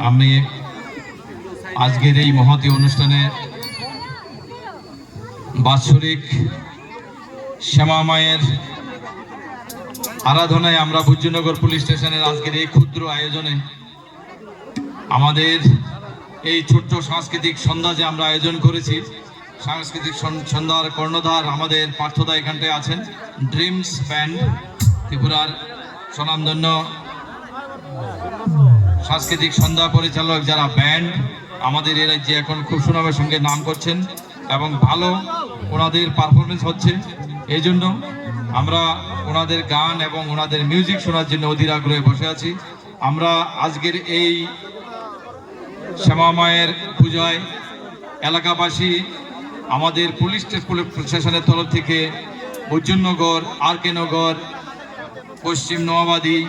আমি আজকের এই মহতী অনুষ্ঠানে বাৎসরিক শ্যামা মায়ের আরাধনায় আমরা ভূজ্যনগর পুলিশ স্টেশনের আজকের এই ক্ষুদ্র আয়োজনে আমাদের এই ছোট্ট সাংস্কৃতিক সন্ধ্যা যে আমরা আয়োজন করেছি, সাংস্কৃতিক সন্ধ্যার কর্ণধার আমাদের পার্থদা এখানটায় আছেন। ড্রিমস ব্যান্ড, ত্রিপুরার স্বনামধন্য সাংস্কৃতিক সন্ধ্যা পরিচালক যারা ব্যান্ড আমাদের এই রাজ্যে এখন খুব সুনামের সঙ্গে নাম করছেন এবং ভালো ওনাদের পারফরমেন্স হচ্ছে। এই জন্য আমরা ওনাদের গান এবং ওনাদের মিউজিক শোনার জন্য অধীর আগ্রহে বসে আছি। আমরা আজকের এই শ্যামা মায়ের পূজায় এলাকাবাসী আমাদের পুলিশ প্রশাসনের তরফ থেকে ভূজ্যনগর, আর.কে. নগর, পশ্চিম নোয়াবাদী,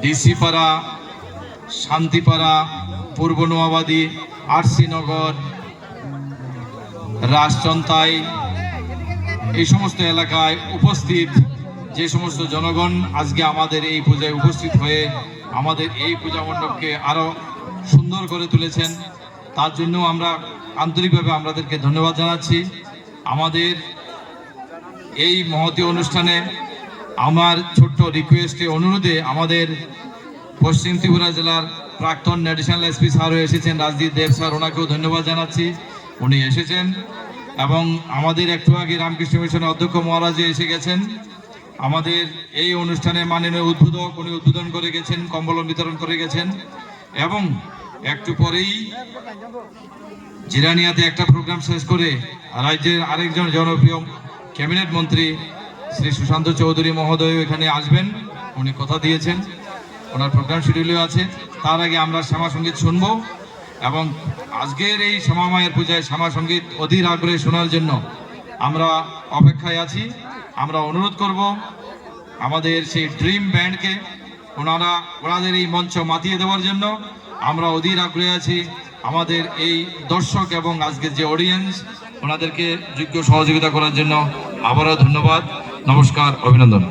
ডিসিপাড়া, শান্তিপাড়া, পূর্ব নোয়াবাদী, আর.সি. নগর, রাজচন্তাই, এই সমস্ত এলাকায় উপস্থিত যে সমস্ত জনগণ আজকে আমাদের এই পূজায় উপস্থিত হয়ে আমাদের এই পূজা মণ্ডপকে আরো সুন্দর করে তুলেছেন, তার জন্য আমরা আন্তরিকভাবে আপনাদেরকে ধন্যবাদ জানাচ্ছি। আমাদের এই মহতী অনুষ্ঠানে আমার ছোট্ট রিকোয়েস্টে অনুরোধে আমাদের পশ্চিম ত্রিপুরা জেলার প্রাক্তন ন্যাশনাল এসপি স্যারও এসেছেন, রাজদীপ দেব স্যার, ওনাকেও ধন্যবাদ জানাচ্ছি, উনি এসেছেন। এবং আমাদের একটু আগে রামকৃষ্ণ মিশনের অধ্যক্ষ মহারাজও এসে গেছেন। আমাদের এই অনুষ্ঠানে মাননীয় উদ্বোধক উনি উদ্বোধন করে গেছেন, কম্বল বিতরণ করে গেছেন। এবং একটু পরেই জিরানিয়াতে একটা প্রোগ্রাম শেষ করে রাজ্যের আরেকজন জনপ্রিয় ক্যাবিনেট মন্ত্রী শ্রী সুশান্ত চৌধুরী মহোদয় এখানে আসবেন, উনি কথা দিয়েছেন, ওনার প্রোগ্রাম শিডিউলে আছে। তার আগে আমরা শ্যামা সঙ্গীত শুনব এবং আজকের এই শ্যামা মায়ের পূজায় শ্যামা সঙ্গীত অধীর আগ্রহে শোনার জন্য আমরা অপেক্ষায় আছি। আমরা অনুরোধ করব আমাদের সেই ড্রিম ব্যান্ডকে ওনাদের এই মঞ্চ মাতিয়ে দেওয়ার জন্য। আমরা অধীর আগ্রহে আছি আমাদের এই দর্শক এবং আজকের যে অডিয়েন্স ওনাদেরকে যোগ্য সহযোগিতা করার জন্য। আবারও ধন্যবাদ, নমস্কার, অভিনন্দন।